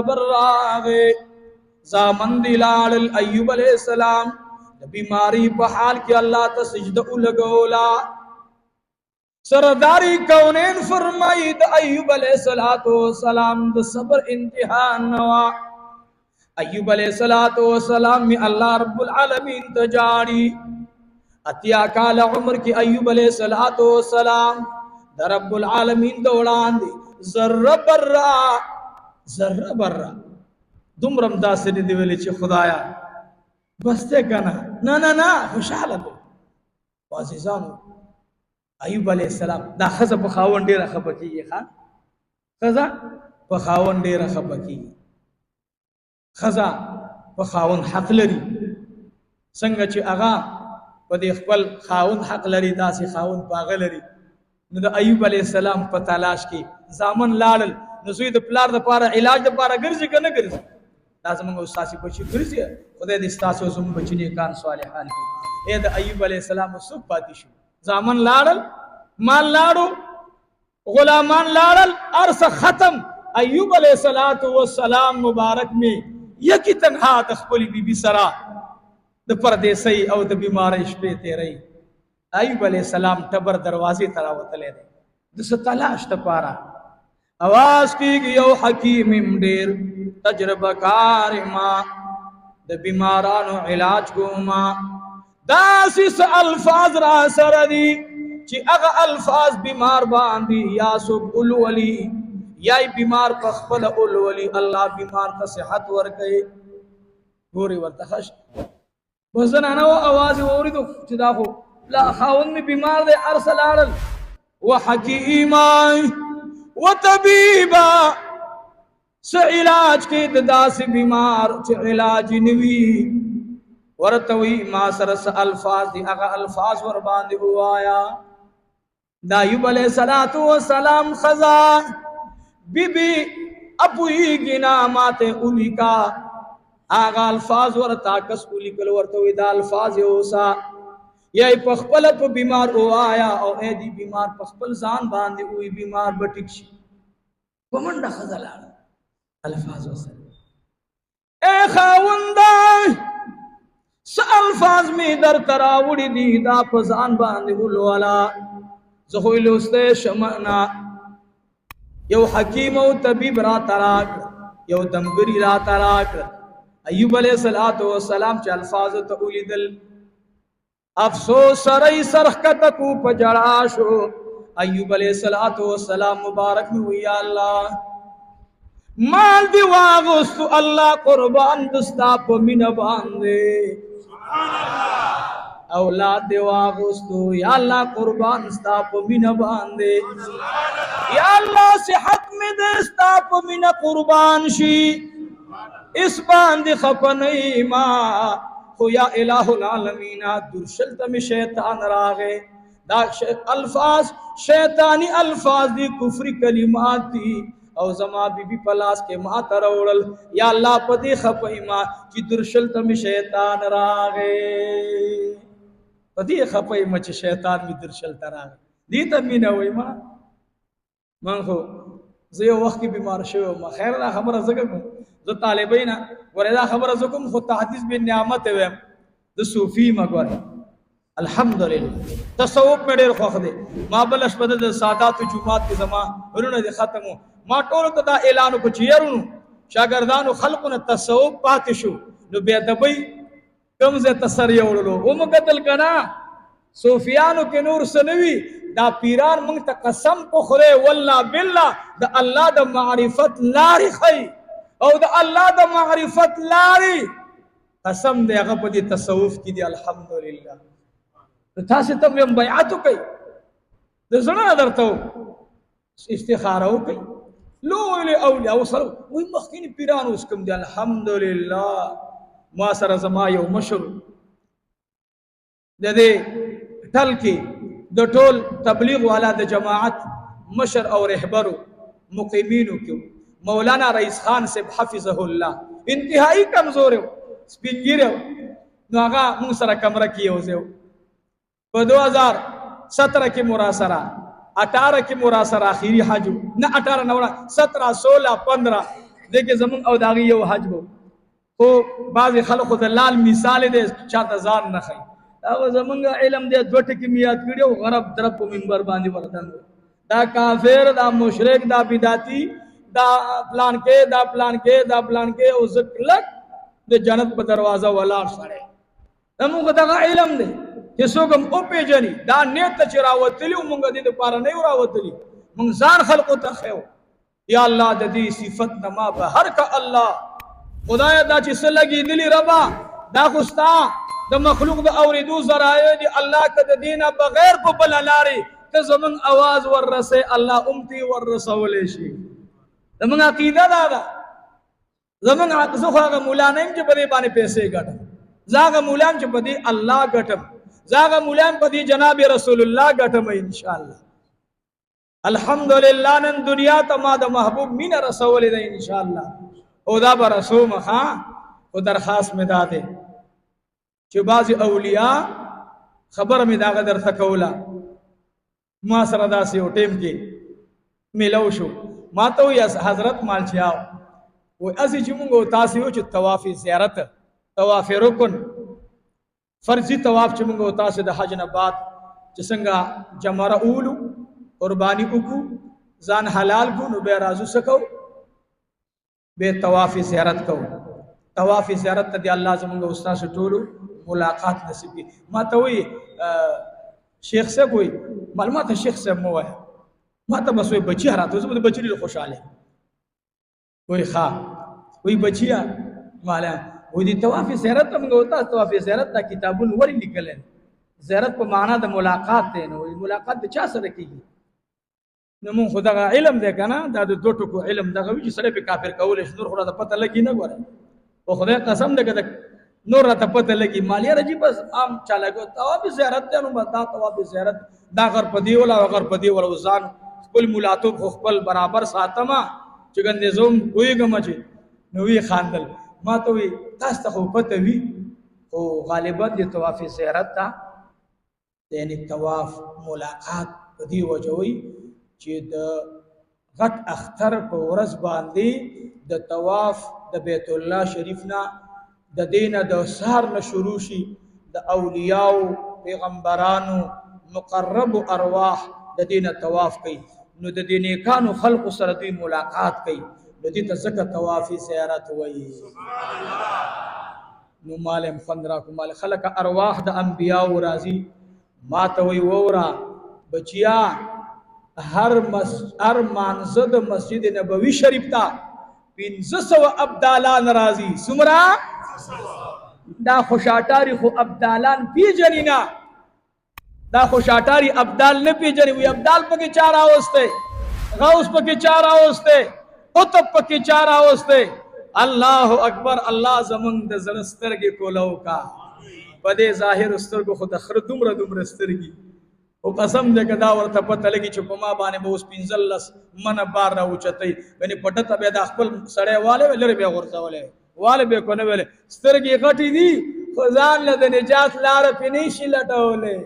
قبر راغے زامن دلال ایوب علیہ السلام بیماری په حال کې الله ته سجده لګولا سرداری کونین فرمائی دا ایوب علیہ السلام دا صبر امتحان نوا ایوب علیہ السلام میں اللہ رب العالمین تجاری اتیا کال عمر کی ایوب علیہ السلام دا رب العالمین دوڑان دی ذرہ برا دمرم دا سنی دیولی چی خدایا بستے کنا نا خوشحال دو وعزیزانو ایوب علیہ السلام دا خزا پا خاون دیر خبا کی خزا پا خاون دیر خبا کی خزا پا خاون حق لری سنگا چی اغا پا دی خپل خاون حق لری دا سی خاون پاغ لری نو دا ایوب علیہ السلام پا تلاش کی زامن لالل نسوی دا پلار دا پارا علاج دا پارا گرزی کا نگرزی لازم انگا استاسی بچی گرزی خدای دی استاسی و سم بچی نیکان صالحان کی اے دا ایوب علیہ السلام سب پاتی شو زامن لارل مال لارو غلامان لارل عرص ختم ایوب علیہ السلام مبارک میں یکی تنہا تخبلی بی بی سرا دا پردیسی او دا بیمارش پیتے رہی ایوب علیہ السلام تبر دروازی تراوتلے دے دس تلاش تپارا آواز کی گیو حکیم امدیر تجربہ کار ما دا بیمارانو علاج کو ما داسس الفاظ را سردی چی اغا الفاظ بیمار باندی یا سب الولی یا بیمار پخپل الولی اللہ بیمار تا صحت ورکے گوری ورتخش بزنانا وہ آواز ووری دو چی داخو لا خاون میں بیمار دے ارسل آرل وحکیما وطبیبا سے علاج کے دا سے بیمار چی علاج نوی ورتوی ما سرس الفاظ دی اغا الفاظ ورباندی ہوایا دا ایوب علیہ السلام خزا بی بی اپوی گنا ماتے اولی کا آغا الفاظ ورتا کس اولی کل ورتوی دا الفاظ ہوسا یا پخپل پا بیمار ہوایا او اے دی بیمار پخپل زان باندی ہوئی بیمار بٹک شی پمنڈا خزا لانا الفاظ وسا اے خاوندہ س الفاظ میں در تراوڑی دی دا پزان باندی گلوالا زخوی لستے شمعنا یو حکیم و طبیب را تراک یو دمگری را تراک ایوب علیہ السلام چا الفاظ تقولی دل افسوس سرئی سرخکتکو پجڑاشو ایوب علیہ السلام مبارک میں ہوئی اللہ مال دی واغستو اللہ قربان دستا پا من باندے اولاد دی واغستو یا اللہ قربان ستا پا من باندے یا اللہ صحت میں دستا پا من قربان شی اس باندے خپنئی ما خو یا الہ العالمین درشلت میں شیطان راغے دا الفاظ شیطانی الفاظ دی کفری کلمات دی او زما بی بی پلاس کے ماں تروڑل یا اللہ پدی خپئی ماں چی درشلت میں شیطان راغے پدی خپئی ماں چی شیطان میں درشلت راغے دیتا مینا ہوئی ماں من خو زیو وقت کی بیمار شو ما خیر دا خبر زکم زو طالبینا وردا خبر زکم خود تحدیث بن نعمت ویم دو صوفی مگوار الحمدللہ تصوف میں دیر خوخ دے ما بلش بدل سادات جمعات کی زمان انہوں نے ختمو ما ٹولو تا اعلانو کو چیرونو شاگردانو خلقو تصوف پاتشو نو بیدبی کمز تسریولو مقتل کنا صوفیانو کے نور سنوی دا پیران منگتا قسم کو خورے واللہ باللہ دا اللہ دا معرفت لاری خی او دا اللہ دا معرفت لاری قسم دے اغا دی تصوف کی دی الحمدللہ تا سے تم یم بیعاتو کئی دا زنا درتو استخارہو کئی لو الے اولیاء وصلو وی مخینی پیرانو اسکم دی الحمدللہ معاصر زمائی و مشر دے ٹھل کی دو ٹول تبلیغ والا دا جماعت مشر اور رہبرو مقیمینو کیوں مولانا رئیس خان سے حفظہ اللہ انتہائی کمزور ہو سپنگیر ہو نو آگا منصر کمرہ کیے ہو سے ہو 2017 کی مراسرہ 18 کی مراسرہ آخری حاجو نہ 18 نورا 17 16 15 دغه زمون او داغي یو حج وو خو بعض خلکو د لال مثال دې چاته ځان نه خي دا زمونږ علم دې دوه ټکي میات کړو غرب درب په منبر باندې ورتن دا کافر دا مشرک دا بدعتي دا پلان کې او زکلک د جنت په دروازه ولاړ سره موږ دا علم دی چې څوک هم او پیژني دا نیت چې راوتلی موږ دې لپاره نه راوتلی موږ ځان خلقو ته خو یا الله د دې صفت نما به هر کا الله خدای دا چې سلګي دلی ربا دا خوستا د مخلوق د اوریدو زرایو دی الله کده دینه بغیر په بل لاري ته زمون आवाज ورسه الله امتي ورسول شي زمون عقیده دا زمون زخه مولا نه چې په دې باندې پیسې ګټم زاغه مولان چې په دې الله ګټم زاغه مولان په دې جناب رسول الله ګټم ان شاء الله الحمدلله نن دنیا ته ما د محبوب مين رسول دې ان شاء الله او دا به رسوم ها او درخواست مې داده چې بعض اولیاء خبر مې دا غدر تکولا ما سره داسې یو ټیم کې ملو شو ما ته وی حضرت مالچیاو و اسی چې موږ تاسو یو چې طواف زیارت طواف رکن فرضي طواف چې موږ تاسو د حج نه بعد چې څنګه جمره اولو قرباني وکړو ځان حلال کو نو به رازو سکو به طواف زیارت کو طواف زیارت ته الله زموږ استاد ټولو ملاقات نصیب کی ما ته وی شیخ صاحب وی معلومات شیخ صاحب مو وای ما ته بس وی بچی راته زما بچی له خوشاله وی ښا وی بچیا مالا وی دي طواف زیارت موږ وتا طواف زیارت دا کتابونه ور لیکل زیارت په معنا د ملاقات دی نو ملاقات د چا سره کیږي نو مون خدای علم دی کنه دا د دوه ټکو علم دغه وی چې سره په کافر کول شي نور خدای ته پته لګی نه غواړي او خدای قسم دې کده نور ته پته لګی مالیه رجی بس عام چالاګو طواف زیارت ته نو بتا طواف زیارت دا غر پدی ولا غر پدی ولا وزان خپل مولاتو خپل برابر ساتما چې ګندې زوم ویګم چې نو وی خاندل ما ته وی تاسو ته پته وی او غالبا د طواف زیارت ته یعنی طواف ملاقات بدی وجوي چې د غټ اختر په ورځ باندې د طواف د بیت الله شریف نه د دینه د سحر نه شروع شي د اولیاء پیغمبرانو مقرب ارواح د دینه طواف کوي نو د دینه کانو خلق سره دوی ملاقات کوي نو دې ته ځکه طواف زیارت وایي سبحان الله نو مالم خندرا کو مال خلق ارواح د انبیاء راضي ما ته وی وورا بچیا هر مانزه د مسجد نبوي شریف ته 500 ابدالان راضي سمرا دا خوشاټاری خو ابدالان پیجنینا دا خوشاټاری ابدال نه پیجنی وی ابدال پکې چار اوسته غوث پکې چار اوسته قطب پکې چار اوسته الله اکبر الله زمون د زړسترګې کولو کا پدې ظاهر سترګو خو د خر دومره سترګي او قسم دې کدا ورته پته لګي چې په ما باندې به اوس 15 من بار را اوچتای غني پټه به د خپل سړی والے لري به ورځولې والے به کو نه ویلې سترګې غټې دي خو ځان له د نجات لار په نشي لټولې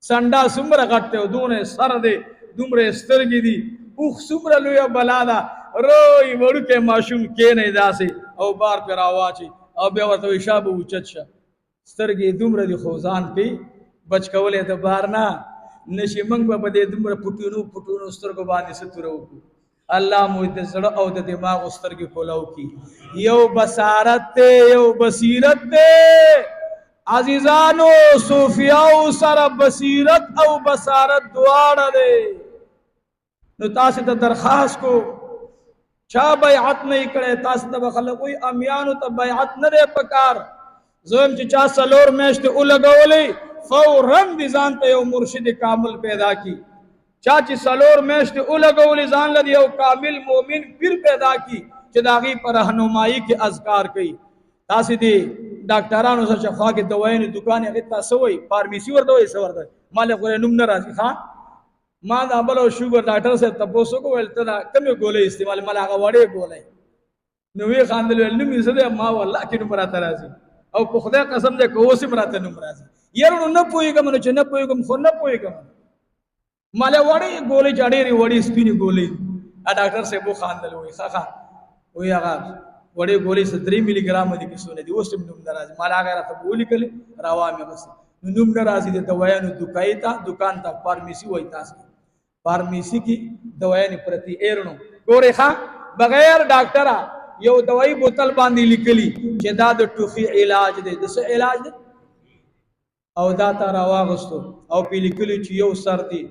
سنډا سمره غټه دونه سر دې دومره سترګې دي اوخ سمره لوی بلا دا روي ورکه ماشوم کې نه داسي او بار پر اواچي او به ورته شابه اوچت شه سترګې دومره دي خو ځان په بچ کولې د بار نه نشي منګ په دې دومره پټونو سترګو باندې ستورو الله مو دې زړه او د دماغ سترګې کولاو کی یو بصارت یو بصیرت عزیزانو صوفیاو سره بصیرت او بصارت دواړه دي نو تاسو ته درخواست کو چا بیعت نه کړي تاسو ته خلک وي امیانو ته بیعت نه ده پکار زوم چې چا سلور میشته ولګولې فوراً دي ځان ته یو مرشد کامل پیدا کی چا چې سلور میشته ولګولې ځان لدی یو کامل مؤمن پیر پیدا کی چې داغي پر راهنمایي کې اذکار کوي تاسو دي ډاکټرانو سره شفا کې دوايانو دکان هغه تاسو وي فارمیسي ورته وي سورته مال غره نوم نه راځي ها ما دا بل شوګر ډاکټر سره تاسو کو ولته دا کمه ګولې استعمال مال هغه وړې ګولې نو وی خاندل ول نو زده ما والله کې نو راته راځي او په خدای قسم دې کوسم راته نو راځي يرونو نه پويګم نو چې نه پويګم خو نه پويګم مال وړې ګولې چاډېری وړې سپيني ګولې ا ډاکټر سه بو خاندل وي ښه وی هغه وړې ګولې 3 ملي ګرام دي کې سونه دي اوس هم نوم ناراضي مال هغه راته بولی کله راوامه بس نوم ناراضي د دوايانو دکان ته فارمیسی وای تاسو فارمیسی کی دوايانې پرتی ایرنو ګورې ښا بغیر ډاکټره یو دوايي بوتل باندې لیکلي چې دا د ټوخي علاج دی د څه علاج دی او دا تا راواغستو او په لیکلي چې یو سر دی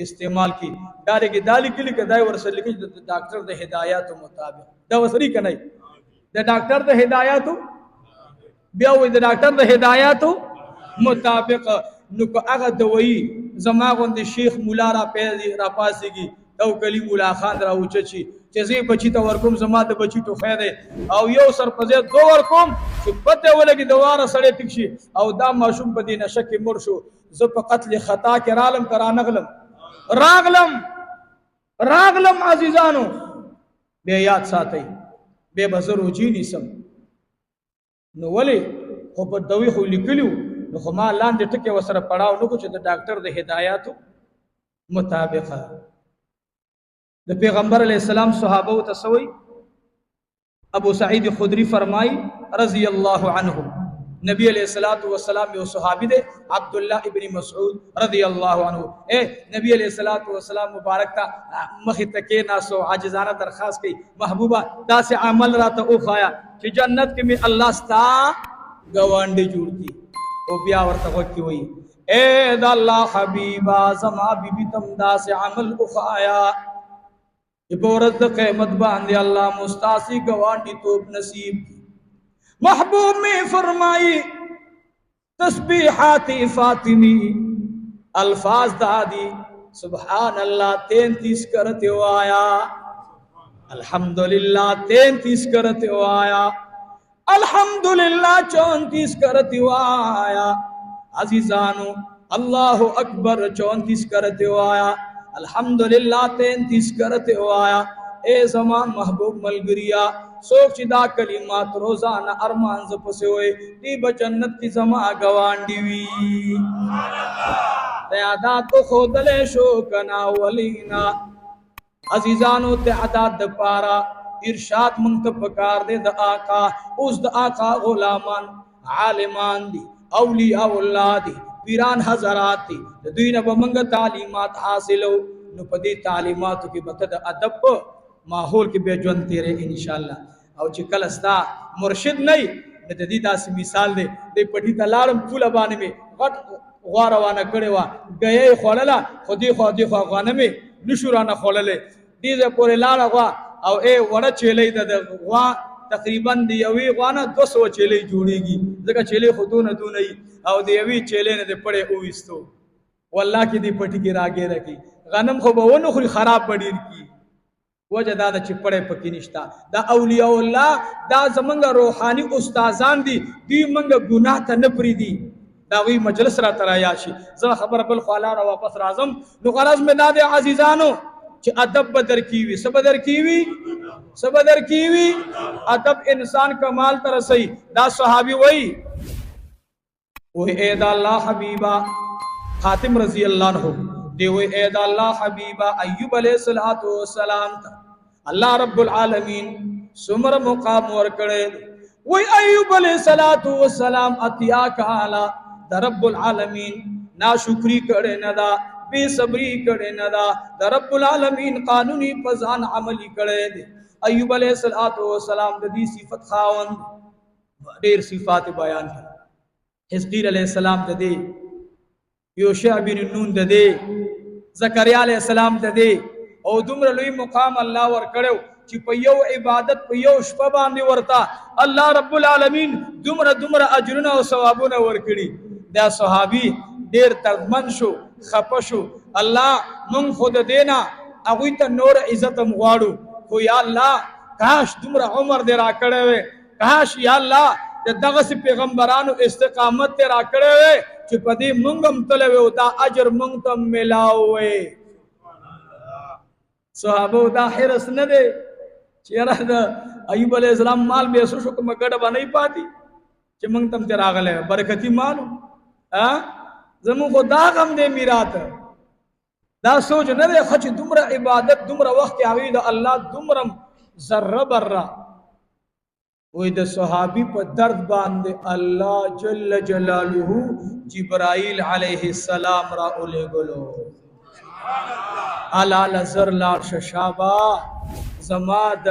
استعمال کی داري کې دالي کې کدای ورسره لیکي د ډاکټر د هدایاتو مطابق دا وسري کنه د ډاکټر د هدایاتو بیا وې د ډاکټر د هدایاتو مطابق نو کو هغه دوی زما غوند شیخ مولا را پاسيږي او کلی مولا خان را اوچي چې زی بچی ته ورکوم زما د بچی ټو خیره او یو سر پځه دو ورکوم چې پته ولګي دواره سړی ټیک شي او دا ماشوم په دې نشه کې مر شو زه په قتل خطا کې رالم ترانغلم راغلم عزیزانو بیا یاد ساتي به بزرو جینی سم نو ولی خو په دوی خو لیکلو نو خو ما لاندې ټکي وسره پړاو نو چې د ډاکټر د هدایاتو مطابقه د پیغمبر علیہ السلام صحابه او تسوی ابو سعید خدری فرمای رضی الله عنه نبی علیہ الصلوۃ والسلام یو صحابی دے عبد الله ابن مسعود رضی الله عنه اے نبی علیہ الصلوۃ والسلام مبارک تا مخ تکے ناسو عاجزانه درخواست کی محبوبہ دا سے عمل راته او خایا کہ جنت کے میں اللہ ستا گوانڈی جوڑ کی او بیا ورته وکی وئی اے دا اللہ حبیبا زما بی بی تم دا سے عمل او خایا بورد قیمت باندې الله مستاسی گوانڈی توب نصیب محبوب میں فرمائی تسبیحات فاطمی الفاظ دادی سبحان اللہ 33 کرتے ہو آیا الحمدللہ 33 کرتے ہو آیا الحمدللہ 34 کرتے ہو آیا عزیزانو اللہ اکبر 34 کرتے ہو آیا الحمدللہ 33 کرتے ہو آیا اے زمان محبوب ملگریا سوچ دا کلمات روزانہ ارمان زپسے ہوئے تی بجنت کی زما گوانڈی وی تعداد تو خودلے شوکنا ولینا عزیزانو تعداد دپارا ارشاد منتپکار دے دا آقا اس دا آقا غلامان عالمان دی اولیاء اللہ دی پیران حضرات دی دوی نبا منگا تعلیمات حاصلو نو پدی تعلیماتو کی بتد ادب ماحول کی بے جون تیرے انشاءاللہ او چې کله ستا مرشد نه د دې داسې مثال دی د پټی ته لاړم پوله باندې مې غټ غوا روانه کړې وه ګیۍ خوړله خو دې خوا غوانه مې نشو رانه خوړلې دې ځای پورې لاړه غوا او وړه چیلۍ ده د غوا تقریبا د یوې غوا نه 200 چیلۍ جوړېږي ځکه چیلۍ خو دونه وي او د یوې چیلۍ نه د پړې وویستو والله کې دې پټي کې راګیره کی غنم خو به ونه خوري خراب به ډېر کی وجه دا چې پړې پکې نشتا دا اولیاء الله دا زمونږ روحاني استادان دي دوی مونږ ګناه ته نه پریدي دا وی مجلس را ترایا شي زه خبر بل خلا را واپس راځم نو غرض مې دا دی عزیزانو چې ادب بدر کیوي صبر کیوي ادب انسان کمال تر رسي دا صحابي وای اے دا الله حبیبا خاتم رضی اللہ عنہ دی وی اے دا اللہ حبیبا ایوب علیہ السلام اللہ رب العالمین سمر مقام ورکڑے وی ایوب علیہ السلام اتیا کالا دا رب العالمین نا شکری کڑے ندا بے صبری کڑے ندا دا رب العالمین قانونی پزان عملی کڑے دے ایوب علیہ السلام دی صفت خاون دیر صفات بیان کر حزقیل علیہ السلام دے یوشع بن نون دے زکریا علیہ السلام دے او دمر لوی مقام اللہ ورکڑو چی پیو عبادت پیو شپه باندې ورتا اللہ رب العالمین دمر اجرنا و ثوابنا ورکڑی دا صحابی دیر تردمن شو خپشو اللہ من خود دینا اگوی تا نور عزت مغاڑو خو یا اللہ کاش دمر عمر دے را کڑے وے کاش یا اللہ دغس پیغمبرانو استقامت تے را کڑے وے چی پدی منگم تلوے دا اجر منگتم ملاوے صحابو دا حرس ندے چیرہ دا ایوب علیہ السلام مال بیسو شکم گڑا با نہیں پاتی چی منگتم تے راغلے برکتی مالو زمون خود دا غم دے میرات دا سوچ ندے خچ دمرا عبادت دمرا وقت آوی دا اللہ دمرم ذر برا وی د صحابی په درد باندې الله جل جلاله جبرائیل علیہ السلام را اولېږلو. الا لزر لار ششابا زما د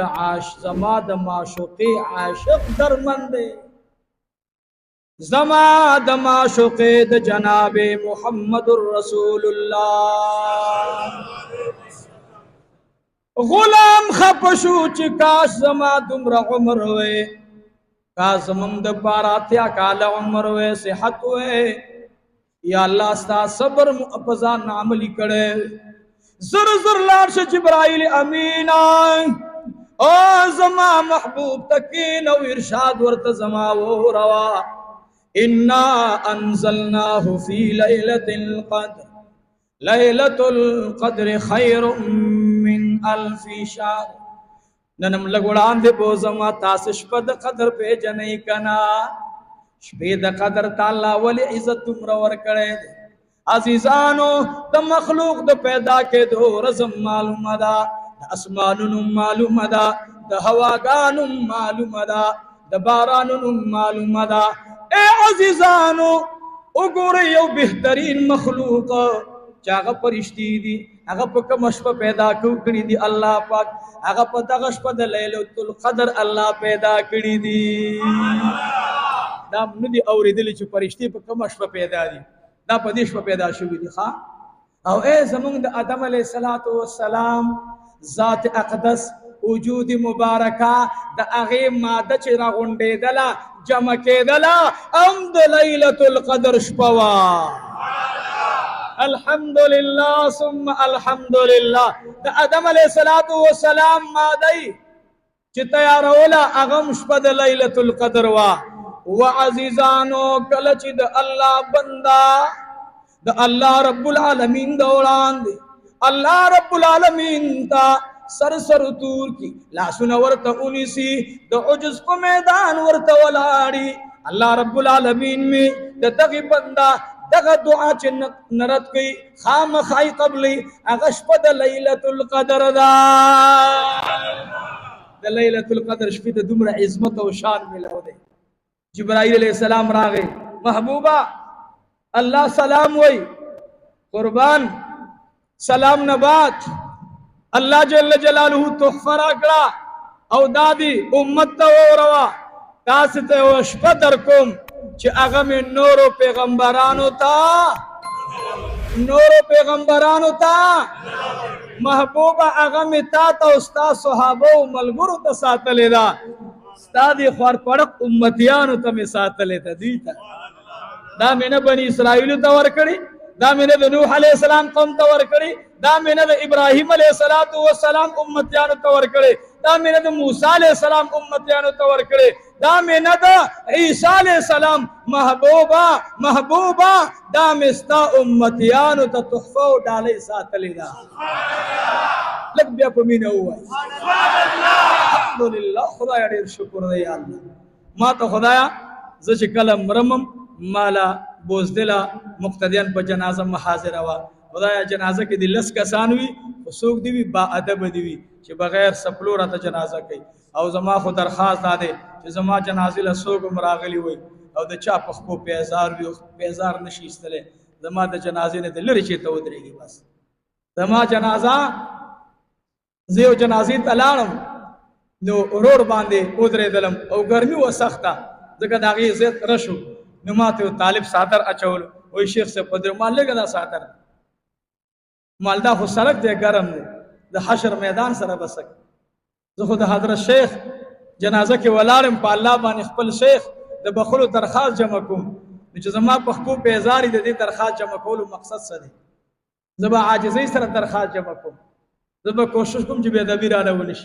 معشوقې عاشق درمند دی، زما د معشوقې د جناب محمد رسول الله. غلام خپشو چې کاش زما دومره عمر وې، کاش زمونږ د پاره اتیا کاله عمر وې، صحت وې. یا الله ستا صبر په ځان عملي کړې. زر زر لاړ شه جبرائیل امین او زما محبوب تکین او ارشاد ورته زما وروا. انا انزلناه فی لیلة القدر، لیلة القدر خیر من الف شهر. ننم لګوړان دې بو زما تاسو شپه د قدر پیژنې کنا. شپې د قدر تعالی ولی عزت تمره ور کړې. عزیزانو د مخلوق د پیدا کېدو رزم معلومه ده، د اسمانونو معلومه ده، د هواګانو معلومه ده، د بارانونو معلومه ده. اے عزیزانو وګورئ یو بهترین مخلوق چې هغه فرشتي دي، هغه په کوم شپه پیدا کړی دي الله پاک، هغه په دغه شپه د لیلۃ القدر الله پیدا کړی دي. دا نه دي اورېدلي چې فرشتي په کوم شپه پیدا دي، دا په دې شپه پیدا شوي دي. ښا او اے زمونږ د آدم علیه السلام ذات اقدس وجود مبارکه د هغې ماده چې راغونډېدله جمع کېدله هم د لیلة القدر شپه وه. الحمدلله ثم الحمدلله. د آدم علیه السلام مادی چې تیاروله هغه هم شپه د لیلة القدر وه. وعزیزانو کله چې د الله بنده د الله رب العالمین د وړاندې الله رب العالمین ته سر تور کی لاسونه ورته اونیسی د عجز په میدان ورته ولاړی. الله رب العالمین می د دغه بنده دغه دعا چې نرد کوي خامخای قبلی هغه شپه د لیلة القدر ده. د لیلة القدر شپې ته دومره عظمت او شان ملو دی. جبرائیل علیہ السلام راغی، محبوبہ اللہ سلام وی قربان سلام نبات اللہ جل جلالہ تحفہ راکڑا او دادی امت تا وروا تاستے و شپدر کم چی اغم نورو پیغمبرانو تا محبوبہ اغم تا استا صحابہ و ملگرو تا ساتلے دا ستا دی خوار پڑک امتیانو تا میں ساتلے تا دیتا. دا میں نے بنی اسرائیل تا ورکڑی، دا میں نے نوح علیہ السلام قوم تا ورکڑی، دا میں نے ابراہیم علیہ السلام امتیانو تا ورکڑی، دا میں نے موسیٰ علیہ السلام امتیانو تا ورکڑی، دا میں نے عیسیٰ علیہ السلام محبوبہ دا میں ستا امتیانو تا تحفہ ڈالے ساتلی دا. لگ بیا پمینہ ہوا ہے. الحمدللہ خدایا دیر شکر دے یا اللہ. ما تا خدایا زچ کلم مرمم مالا بوزدلا مقتدیان پا جنازہ محاضر ہوا. خدایا جنازہ کی دی لس کسانوی خسوک دیوی با ادب دیوی چی بغیر سپلو را تا جنازہ کی. او زما خود درخواست دادے چی زما جنازی لسوک مراغلی ہوئی او دا چا پخپو پیزار وی پیزار نشیستلے زما دا جنازی نے دلری چی تو ادرے گی. بس زما جنازہ زیو جنازی تلانم نو روڑ باندے ادرے دلم او گرمی و سختا دکا داغی زیت رشو نماتے و طالب ساتر اچول وی شیخ سے پدر مال لے گا دا ساتر مالدہ خو سرک دے گرم دے دا حشر میدان سر بسک. زو خود حضرت شیخ جنازہ کے ولارم پا اللہ بانی خپل شیخ دا بخلو درخواست جمع کم نچو زما پخپو پیزاری دے درخواست جمع کولو مقصد سا دے زبا عاجزی سر درخواست جمع کم زبا کوشش کم جی بیدبی رانا ونش